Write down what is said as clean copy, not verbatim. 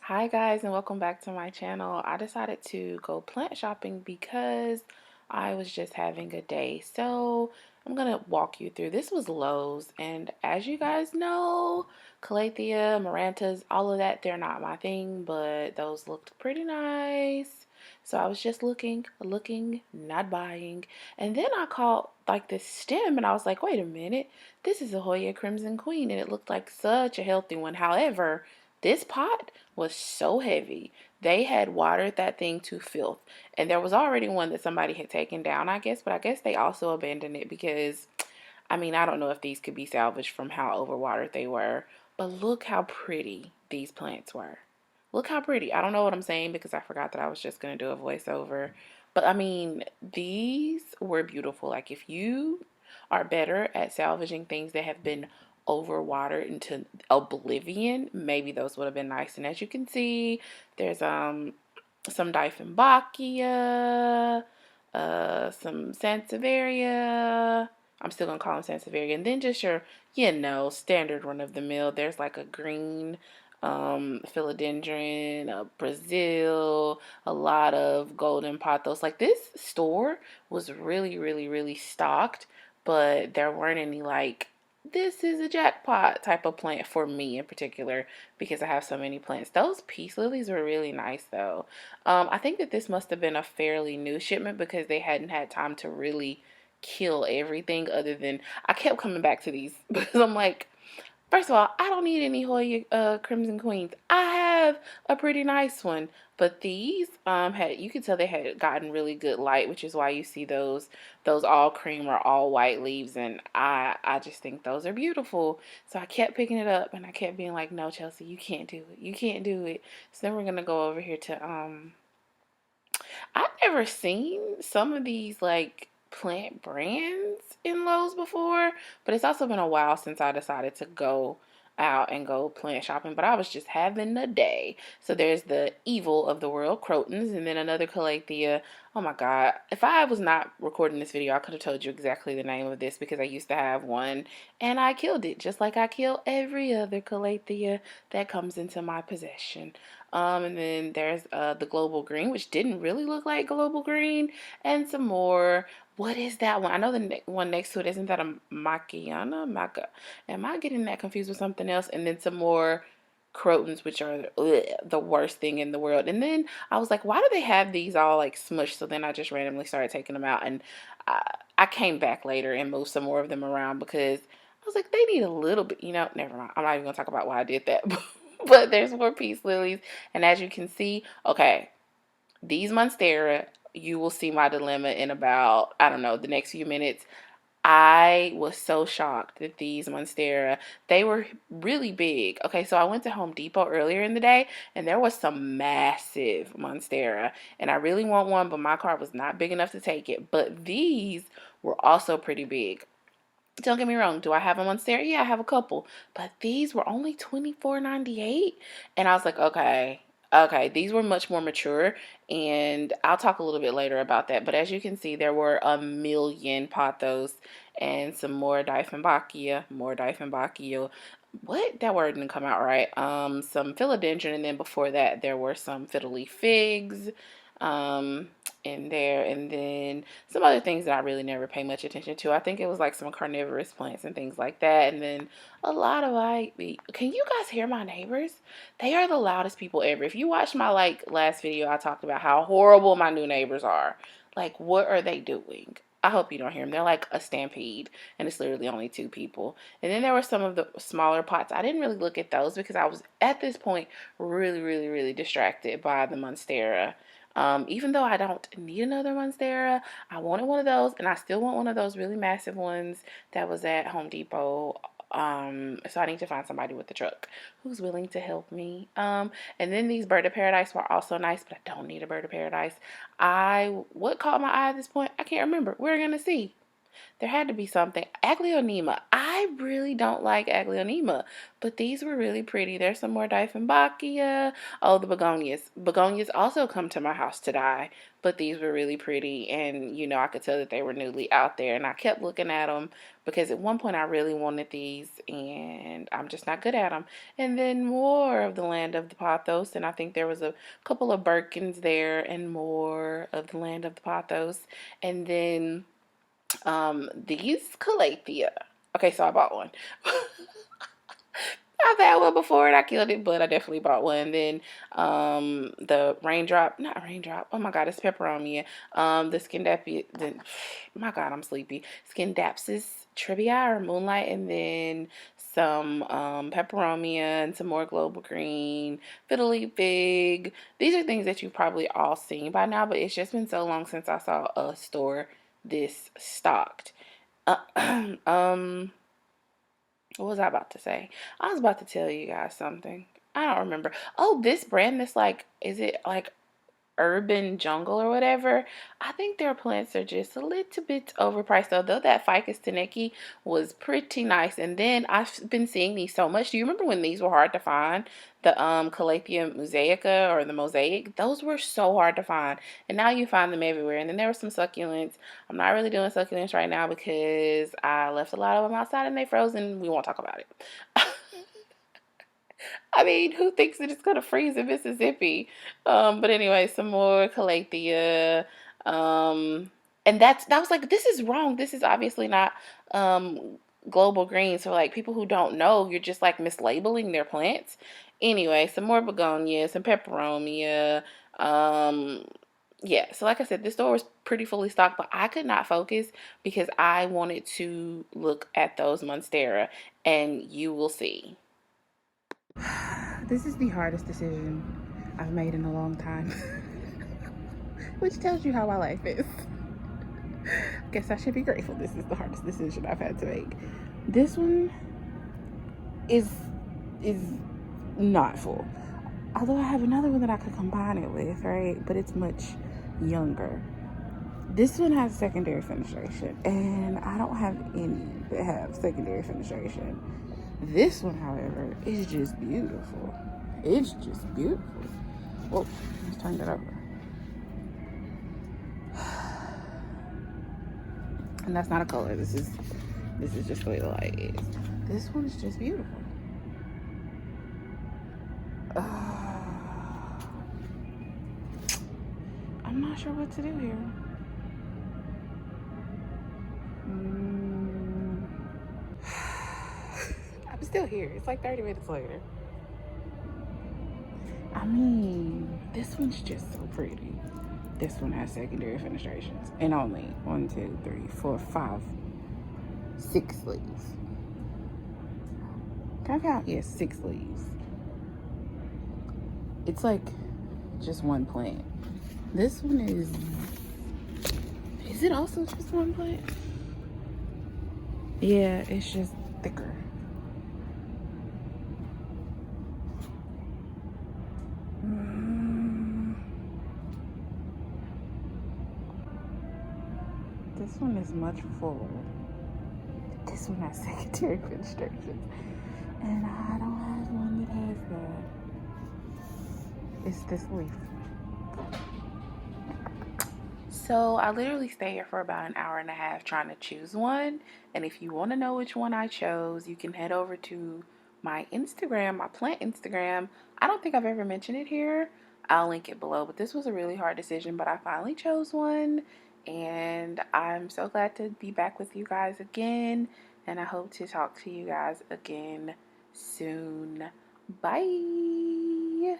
Hi guys, and welcome back to my channel. I decided to go plant shopping because I was just having a day. So I'm gonna walk you through. This was Lowe's, and as you guys know, Calathea, Marantas, all of that, they're not my thing, but those looked pretty nice. So I was just looking, not buying. And then I caught like this stem and I was like, wait a minute, this is a Hoya Crimson Queen, and it looked like such a healthy one. However, this pot was so heavy. They had watered that thing to filth. And there was already one that somebody had taken down, I guess, but I guess they also abandoned it because, I mean, I don't know if these could be salvaged from how overwatered they were, but look how pretty these plants were. Look how pretty. I don't know what I'm saying because I forgot that I was just going to do a voiceover. But I mean, these were beautiful. Like, if you are better at salvaging things that have been overwatered into oblivion, maybe those would have been nice. And as you can see, there's some Dieffenbachia, some Sansevieria. I'm still gonna call them Sansevieria, and then just your, standard run of the mill. There's like a green philodendron, a Brazil, a lot of golden pothos. Like, this store was really, really, really stocked, but there weren't any like this is a jackpot type of plant for me in particular because I have so many plants. Those peace lilies were really nice though. I think that this must have been a fairly new shipment because they hadn't had time to really kill everything other than I kept coming back to these because I'm like, first of all, I don't need any Hoya Crimson Queens. I have a pretty nice one. But these had, you could tell they had gotten really good light, which is why you see those all cream or all white leaves, and I just think those are beautiful. So I kept picking it up and I kept being like, no, Chelsea, you can't do it. You can't do it. So then we're gonna go over here to I've never seen some of these like plant brands in Lowe's before, but it's also been a while since I decided to go out and go plant shopping, but I was just having a day. So there's the evil of the world, Crotons, and then another Calathea. Oh my God. If I was not recording this video, I could have told you exactly the name of this because I used to have one and I killed it just like I kill every other Calathea that comes into my possession. And then there's the global green, which didn't really look like global green, and some more. What is that one? I know the one next to it. Isn't that a Makiana? Maca. Am I getting that confused with something else? And then some more Crotons, which are the worst thing in the world. And then I was like, why do they have these all like smushed? So then I just randomly started taking them out, and I came back later and moved some more of them around because I was like, they need a little bit, never mind. I'm not even gonna talk about why I did that. But there's more peace lilies. And as you can see, okay, these Monstera, you will see my dilemma in about, I don't know, the next few minutes. I was so shocked that these Monstera, they were really big. Okay, so I went to Home Depot earlier in the day and there was some massive Monstera. And I really want one, but my car was not big enough to take it. But these were also pretty big. Don't get me wrong. Do I have them on Monstera? Yeah, I have a couple. But these were only $24.98. And I was like, okay, okay. These were much more mature. And I'll talk a little bit later about that. But as you can see, there were a million pothos and some more Dieffenbachia. What? That word didn't come out right. Some philodendron. And then before that, there were some fiddle leaf figs. Um, in there, and then some other things that I really never pay much attention to. I think it was like some carnivorous plants and things like that, and then a lot of can you guys hear my neighbors? They are the loudest people ever. If you watched my like last video, I talked about how horrible my new neighbors are. Like, what are they doing? I hope you don't hear them. They're like a stampede, and it's literally only two people. And then there were some of the smaller pots. I didn't really look at those because I was at this point really, really, really distracted by the Monstera. Even though I don't need another Monstera, I wanted one of those, and I still want one of those really massive ones that was at Home Depot. So I need to find somebody with the truck who's willing to help me. And then these Bird of Paradise were also nice, but I don't need a Bird of Paradise. What caught my eye at this point? I can't remember. We're gonna see. There had to be something. Aglionema. I I really don't like Aglaonema, but these were really pretty. There's some more Dieffenbachia. Oh, the Begonias. Begonias also come to my house to die, but these were really pretty. And, you know, I could tell that they were newly out there. And I kept looking at them because at one point I really wanted these, and I'm just not good at them. And then more of the Land of the Pothos. And I think there was a couple of Birkins there and more of the Land of the Pothos. And then these Calathea. Okay, so I bought one. I've had one before and I killed it, but I definitely bought one. Then the raindrop, not raindrop. Oh my god, it's peperomia. The Skindapia, my god, I'm sleepy. Skindapsis trivia or moonlight, and then some peperomia and some more global green, fiddly fig. These are things that you've probably all seen by now, but it's just been so long since I saw a store this stocked. What was I about to say? I was about to tell you guys something. I don't remember. Oh, this brand, this like, is it like Urban Jungle or whatever? I think their plants are just a little bit overpriced, although that Ficus Taneki was pretty nice. And then I've been seeing these so much. Do you remember when these were hard to find? The Calathea mosaica or the mosaic, those were so hard to find, and now you find them everywhere. And then there were some succulents. I'm not really doing succulents right now because I left a lot of them outside and they frozen. We won't talk about it. I mean, who thinks that it's gonna freeze in Mississippi? But anyway, some more Calathea. And that was like, this is wrong. This is obviously not global green. So like people who don't know, you're just like mislabeling their plants. Anyway, some more begonias, some peperomia. Yeah, so like I said, this store was pretty fully stocked, but I could not focus because I wanted to look at those Monstera, and you will see. This is the hardest decision I've made in a long time, which tells you how my life is. Guess I should be grateful this is the hardest decision I've had to make. This one is not full. Although I have another one that I could combine it with, right? But it's much younger. This one has secondary fenestration, and I don't have any that have secondary fenestration. This one, however, is just beautiful. It's just beautiful. Whoa, let's turn that over. And that's not a color. This is just the way the light is. This one is just beautiful. I'm not sure what to do here. I'm still here. It's like 30 minutes later. I mean, this one's just so pretty. This one has secondary fenestrations and only 1, 2, 3, 4, 5, 6 leaves. Can I count? Yes, 6 leaves. It's like just one plant. This one is it also just one plant? Yeah, it's just thicker. This one is much fuller. This one has secondary fenestrations, and I don't have one that has that. It's this leaf. So I literally stayed here for about an hour and a half trying to choose one. And if you want to know which one I chose, you can head over to my Instagram, my plant Instagram. I don't think I've ever mentioned it here. I'll link it below. But this was a really hard decision, but I finally chose one. And I'm so glad to be back with you guys again. And I hope to talk to you guys again soon. Bye.